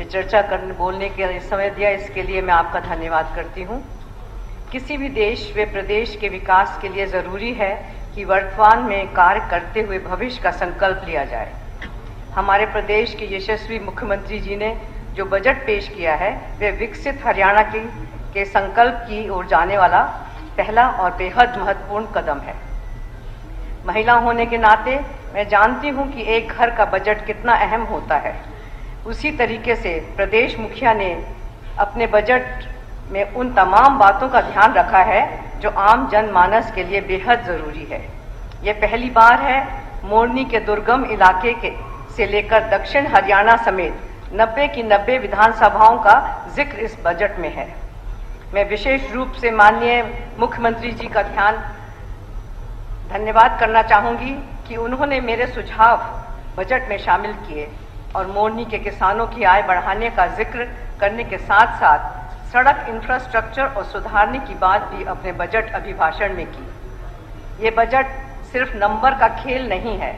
चर्चा करने बोलने के समय दिया, इसके लिए मैं आपका धन्यवाद करती हूँ। किसी भी देश व प्रदेश के विकास के लिए ज़रूरी है कि वर्तमान में कार्य करते हुए भविष्य का संकल्प लिया जाए। हमारे प्रदेश के यशस्वी मुख्यमंत्री जी ने जो बजट पेश किया है वह विकसित हरियाणा के संकल्प की ओर जाने वाला पहला और बेहद महत्वपूर्ण कदम है। महिला होने के नाते मैं जानती हूँ कि एक घर का बजट कितना अहम होता है। उसी तरीके से प्रदेश मुखिया ने अपने बजट में उन तमाम बातों का ध्यान रखा है जो आम जनमानस के लिए बेहद ज़रूरी है। ये पहली बार है मोरनी के दुर्गम इलाके से लेकर दक्षिण हरियाणा समेत 90 की 90 विधानसभाओं का जिक्र इस बजट में है। मैं विशेष रूप से माननीय मुख्यमंत्री जी का धन्यवाद करना चाहूँगी कि उन्होंने मेरे सुझाव बजट में शामिल किए और मोरनी के किसानों की आय बढ़ाने का जिक्र करने के साथ साथ सड़क इंफ्रास्ट्रक्चर और सुधारने की बात भी अपने बजट अभिभाषण में की। ये बजट सिर्फ नंबर का खेल नहीं है,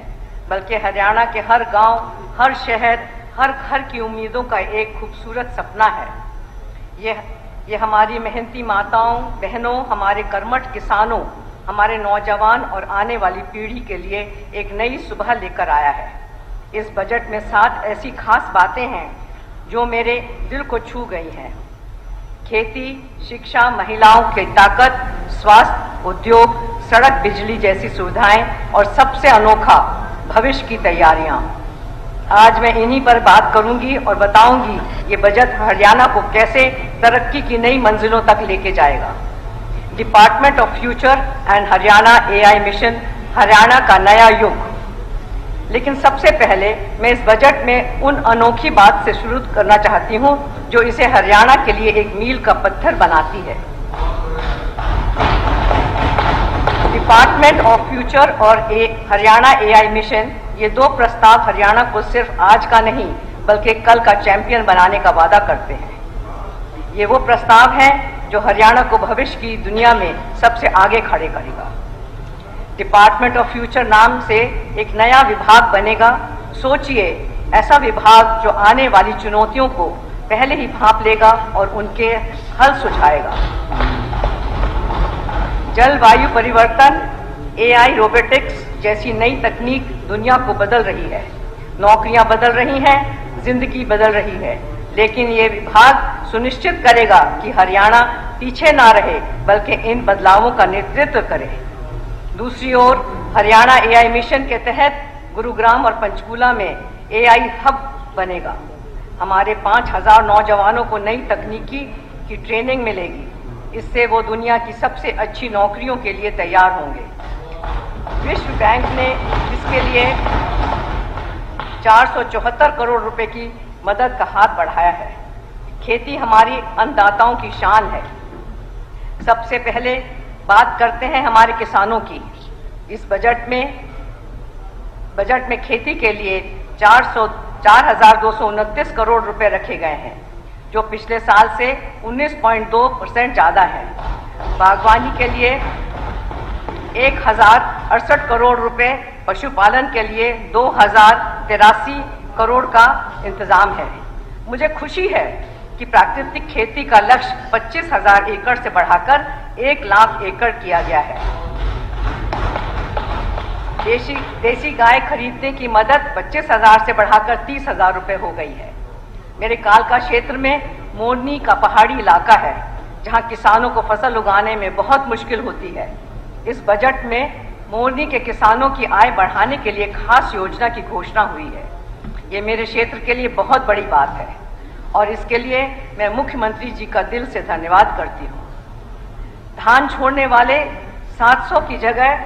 बल्कि हरियाणा के हर गांव, हर शहर, हर घर की उम्मीदों का एक खूबसूरत सपना है। ये हमारी मेहनती माताओं, बहनों, हमारे कर्मठ किसानों, हमारे नौजवान और आने वाली पीढ़ी के लिए एक नई सुबह लेकर आया है। इस बजट में 7 ऐसी खास बातें हैं जो मेरे दिल को छू गई हैं। खेती, शिक्षा, महिलाओं की ताकत, स्वास्थ्य, उद्योग, सड़क, बिजली जैसी सुविधाएं और सबसे अनोखा भविष्य की तैयारियां। आज मैं इन्हीं पर बात करूंगी और बताऊंगी ये बजट हरियाणा को कैसे तरक्की की नई मंजिलों तक लेके जाएगा। Department of future and Haryana AI mission, Haryana का नया युग। लेकिन सबसे पहले मैं इस बजट में उन अनोखी बात से शुरू करना चाहती हूं जो इसे हरियाणा के लिए एक मील का पत्थर बनाती है। डिपार्टमेंट ऑफ फ्यूचर और हरियाणा AI मिशन, ये 2 प्रस्ताव हरियाणा को सिर्फ आज का नहीं बल्कि कल का चैंपियन बनाने का वादा करते हैं। ये वो प्रस्ताव हैं जो हरियाणा को भविष्य की दुनिया में सबसे आगे खड़े करेगा। डिपार्टमेंट ऑफ फ्यूचर नाम से एक नया विभाग बनेगा। सोचिए, ऐसा विभाग जो आने वाली चुनौतियों को पहले ही भांप लेगा और उनके हल सुझाएगा। जलवायु परिवर्तन, AI, रोबोटिक्स जैसी नई तकनीक दुनिया को बदल रही है। नौकरियां बदल रही हैं, जिंदगी बदल रही है, लेकिन ये विभाग सुनिश्चित करेगा कि हरियाणा पीछे ना रहे बल्कि इन बदलावों का नेतृत्व करे। दूसरी ओर हरियाणा AI मिशन के तहत गुरुग्राम और पंचकूला में AI हब बनेगा। हमारे 5000 नौजवानों को नई तकनीकी की ट्रेनिंग मिलेगी। इससे वो दुनिया की सबसे अच्छी नौकरियों के लिए तैयार होंगे। विश्व बैंक ने इसके लिए 474 करोड़ रुपए की मदद का हाथ बढ़ाया है। खेती हमारी अन्नदाताओं की शान है। सबसे पहले बात करते हैं हमारे किसानों की। इस बजट में खेती के लिए 4,229 करोड़ रुपए रखे गए हैं, जो पिछले साल से 19.2% ज़्यादा है। बागवानी के लिए 1,068 करोड़ रुपए, पशुपालन के लिए 2,083 करोड़ का इंतजाम है। मुझे खुशी है कि प्राकृतिक खेती का लक्ष्य 25,000 एकड़ से बढ़ाकर 1 लाख एकड़ किया गया है। देसी गाय खरीदने की मदद 25,000 से बढ़ाकर 30,000 रुपए हो गई है। मेरे कालका क्षेत्र में मोरनी का पहाड़ी इलाका है, जहां किसानों को फसल उगाने में बहुत मुश्किल होती है। इस बजट में मोरनी के किसानों की आय बढ़ाने के लिए खास योजना की घोषणा हुई है। ये मेरे क्षेत्र के लिए बहुत बड़ी बात है और इसके लिए मैं मुख्यमंत्री जी का दिल से धन्यवाद करती हूँ। धान छोड़ने वाले 700 की जगह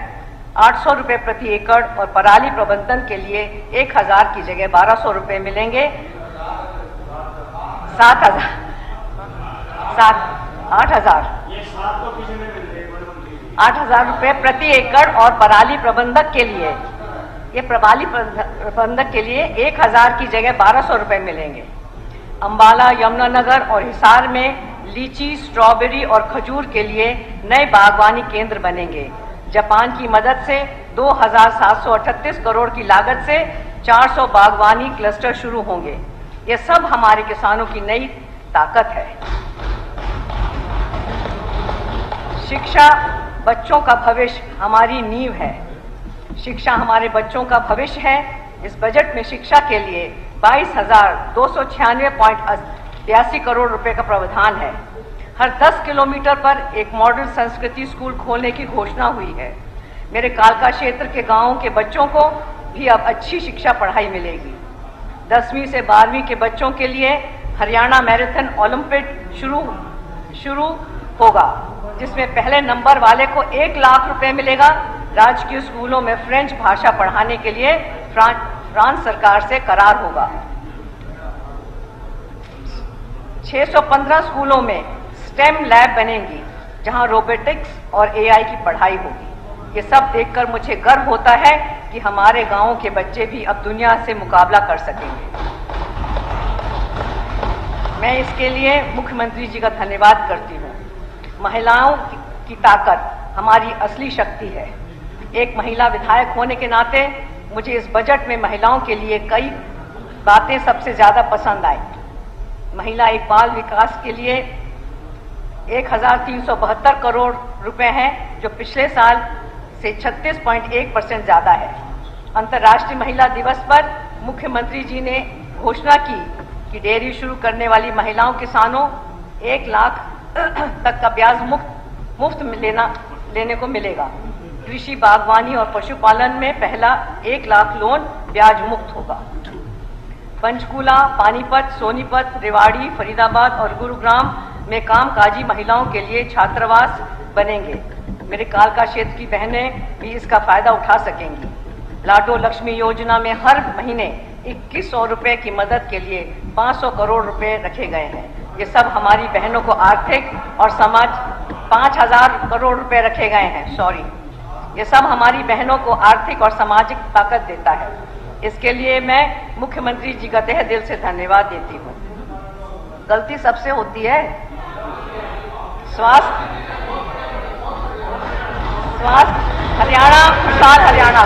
800 रुपये प्रति एकड़ और पराली प्रबंधन के लिए 1,000 की जगह 1,200 रुपये मिलेंगे। 8,000 रुपये प्रति एकड़ और पराली प्रबंधक के लिए, ये पराली प्रबंधक के लिए 1,000 की जगह 1,200 रुपये मिलेंगे। अंबाला, यमुनानगर और हिसार में लीची, स्ट्रॉबेरी और खजूर के लिए नए बागवानी केंद्र बनेंगे। जापान की मदद से 2,738 करोड़ की लागत से 400 बागवानी क्लस्टर शुरू होंगे। ये सब हमारे किसानों की नई ताकत है। शिक्षा बच्चों का भविष्य हमारी नींव है। शिक्षा हमारे बच्चों का भविष्य है। इस बजट में शिक्षा के लिए 22,296.82 करोड़ रुपए का प्रावधान है। हर 10 किलोमीटर पर एक मॉडल संस्कृति स्कूल खोलने की घोषणा हुई है। मेरे कालका क्षेत्र के गांवों के बच्चों को भी अब अच्छी शिक्षा पढ़ाई मिलेगी। 10वीं से 12वीं के बच्चों के लिए हरियाणा मैराथन ओलंपिक शुरू होगा, जिसमें पहले नंबर वाले को 1 लाख रुपए मिलेगा। राजकीय स्कूलों में फ्रेंच भाषा पढ़ाने के लिए फ्रांस सरकार से करार होगा। 615 स्कूलों में स्टेम लैब बनेंगी, जहां रोबोटिक्स और एआई की पढ़ाई होगी। ये सब देखकर मुझे गर्व होता है कि हमारे गांवों के बच्चे भी अब दुनिया से मुकाबला कर सकेंगे। मैं इसके लिए मुख्यमंत्री जी का धन्यवाद करती हूँ। महिलाओं की ताकत हमारी असली शक्ति है। एक महिला विधायक होने के नाते मुझे इस बजट में महिलाओं के लिए कई बातें सबसे ज्यादा पसंद आई। महिला एक बाल विकास के लिए 1,372 करोड़ रुपए हैं, जो पिछले साल से 36.1% ज्यादा है। अंतर्राष्ट्रीय महिला दिवस पर मुख्यमंत्री जी ने घोषणा की कि डेयरी शुरू करने वाली महिलाओं किसानों 1 लाख तक का ब्याज मुफ्त लेने को मिलेगा। कृषि, बागवानी और पशुपालन में पहला 1 लाख लोन ब्याज मुक्त होगा। पंचकूला, पानीपत, सोनीपत, रेवाड़ी, फरीदाबाद और गुरुग्राम में कामकाजी महिलाओं के लिए छात्रावास बनेंगे। मेरे कालका क्षेत्र की बहनें भी इसका फायदा उठा सकेंगी। लाडो लक्ष्मी योजना में हर महीने 2100 रुपए की मदद के लिए 500 करोड़ रुपए रखे गए हैं। ये सब हमारी बहनों को आर्थिक और 5,000 करोड़ रुपए रखे गए हैं। ये सब हमारी बहनों को आर्थिक और सामाजिक ताकत देता है। इसके लिए मैं मुख्यमंत्री जी का तहे दिल से धन्यवाद देती हूँ। गलती सबसे होती है। स्वास्थ्य हरियाणा, खुशहाल हरियाणा।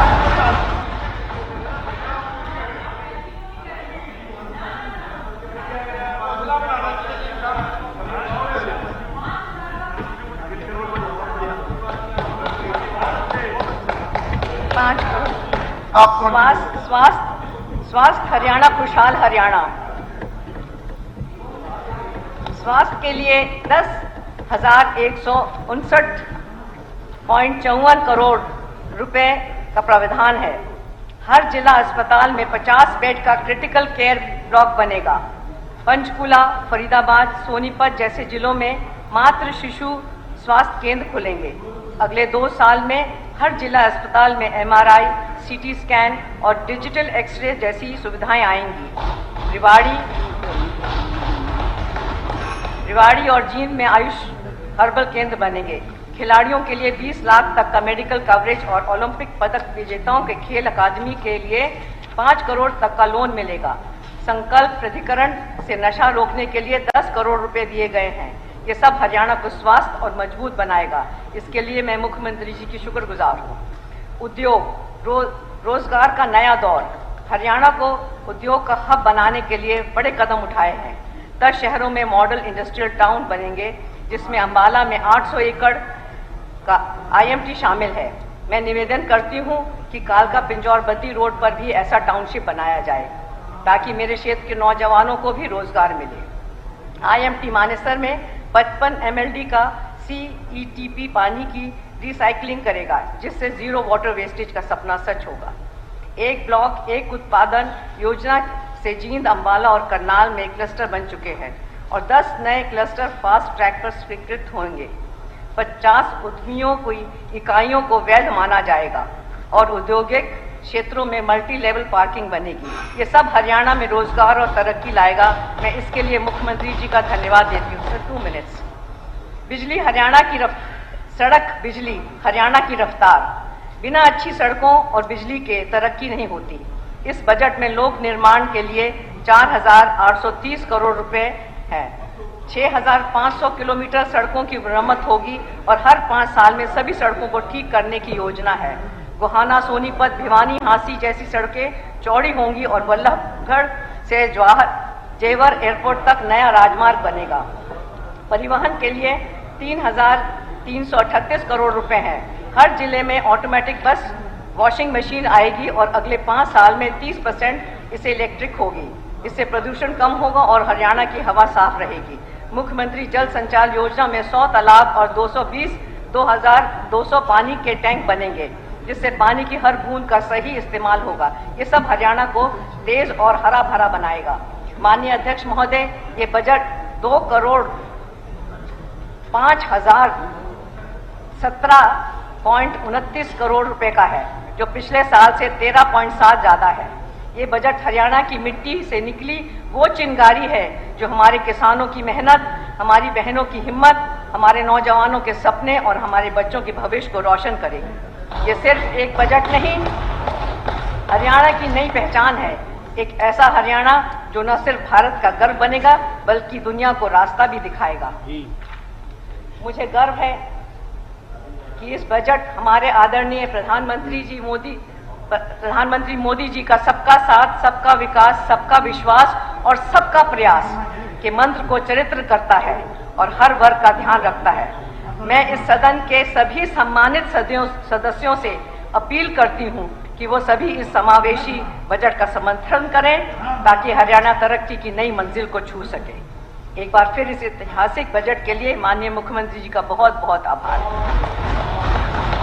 स्वास्थ्य हरियाणा, खुशहाल हरियाणा। स्वास्थ्य के लिए 10,159.54 करोड़ रुपए का प्रावधान है। हर जिला अस्पताल में 50 बेड का क्रिटिकल केयर ब्लॉक बनेगा। पंचकूला, फरीदाबाद, सोनीपत जैसे जिलों में मातृ शिशु स्वास्थ्य केंद्र खुलेंगे। अगले 2 साल में हर जिला अस्पताल में MRI, CT स्कैन और डिजिटल एक्सरे जैसी सुविधाएं आएंगी। रिवाड़ी और जींद में आयुष हर्बल केंद्र बनेंगे। खिलाड़ियों के लिए 20 लाख तक का मेडिकल कवरेज और ओलंपिक पदक विजेताओं के खेल अकादमी के लिए 5 करोड़ तक का लोन मिलेगा। संकल्प प्राधिकरण से नशा रोकने के लिए 10 करोड़ रुपए दिए गए हैं। ये सब हरियाणा को स्वस्थ और मजबूत बनाएगा। इसके लिए मैं मुख्यमंत्री जी की शुक्रगुजार हूँ। उद्योग, रोजगार का नया दौर। हरियाणा को उद्योग का हब बनाने के लिए बड़े कदम उठाए हैं। 10 शहरों में मॉडल इंडस्ट्रियल टाउन बनेंगे, जिसमें अंबाला में 800 एकड़ का IMT शामिल है। मैं निवेदन करती हूँ कि कालका पिंजौर बद्दी रोड पर भी ऐसा टाउनशिप बनाया जाए, ताकि मेरे क्षेत्र के नौजवानों को भी रोजगार मिले। IMT मानेसर में 55 MLD का CETP पानी की रिसाइकलिंग करेगा, जिससे जीरो वाटर वेस्टेज का सपना सच होगा। एक ब्लॉक एक उत्पादन योजना से जींद, अंबाला और करनाल में क्लस्टर बन चुके हैं और 10 नए क्लस्टर फास्ट ट्रैक पर स्वीकृत होंगे। 50 उद्यमियों को इकाइयों को वैध माना जाएगा और औद्योगिक क्षेत्रों में मल्टी लेवल पार्किंग बनेगी। ये सब हरियाणा में रोजगार और तरक्की लाएगा। मैं इसके लिए मुख्यमंत्री जी का धन्यवाद देती हूँ। Sir 2 minutes. सड़क बिजली हरियाणा की रफ्तार। बिना अच्छी सड़कों और बिजली के तरक्की नहीं होती। इस बजट में लोक निर्माण के लिए 4,830 करोड़ रुपए है। 6,500 किलोमीटर सड़कों की मरम्मत होगी और हर 5 साल में सभी सड़कों को ठीक करने की योजना है। गोहाना, सोनीपत, भिवानी, हांसी जैसी सड़कें चौड़ी होंगी और वल्लभगढ़ से जेवर एयरपोर्ट तक नया राजमार्ग बनेगा। परिवहन के लिए 3,338 करोड़ रुपए हैं। हर जिले में ऑटोमेटिक बस वॉशिंग मशीन आएगी और अगले 5 साल में 30% इसे इलेक्ट्रिक होगी। इससे प्रदूषण कम होगा और हरियाणा की हवा साफ रहेगी। मुख्यमंत्री जल संचार योजना में 100 तालाब और 2,200 पानी के टैंक बनेंगे, जिससे पानी की हर बूंद का सही इस्तेमाल होगा। ये सब हरियाणा को तेज और हरा भरा बनाएगा। माननीय अध्यक्ष महोदय, ये बजट 2,05,17.29 करोड़ रुपए का है, जो पिछले साल से 13.7 ज्यादा है। ये बजट हरियाणा की मिट्टी से निकली वो चिंगारी है जो हमारे किसानों की मेहनत, हमारी बहनों की हिम्मत, हमारे नौजवानों के सपने और हमारे बच्चों के भविष्य को रोशन करेगी। ये सिर्फ एक बजट नहीं, हरियाणा की नई पहचान है। एक ऐसा हरियाणा जो न सिर्फ भारत का गर्व बनेगा बल्कि दुनिया को रास्ता भी दिखाएगा। मुझे गर्व है कि इस बजट हमारे आदरणीय प्रधानमंत्री मोदी जी का सबका साथ, सबका विकास, सबका विश्वास और सबका प्रयास के मंत्र को चरित्र करता है और हर वर्ग का ध्यान रखता है। मैं इस सदन के सभी सम्मानित सदस्यों से अपील करती हूं कि वो सभी इस समावेशी बजट का समर्थन करें ताकि हरियाणा तरक्की की नई मंजिल को छू सके। एक बार फिर इस ऐतिहासिक बजट के लिए माननीय मुख्यमंत्री जी का बहुत बहुत आभार।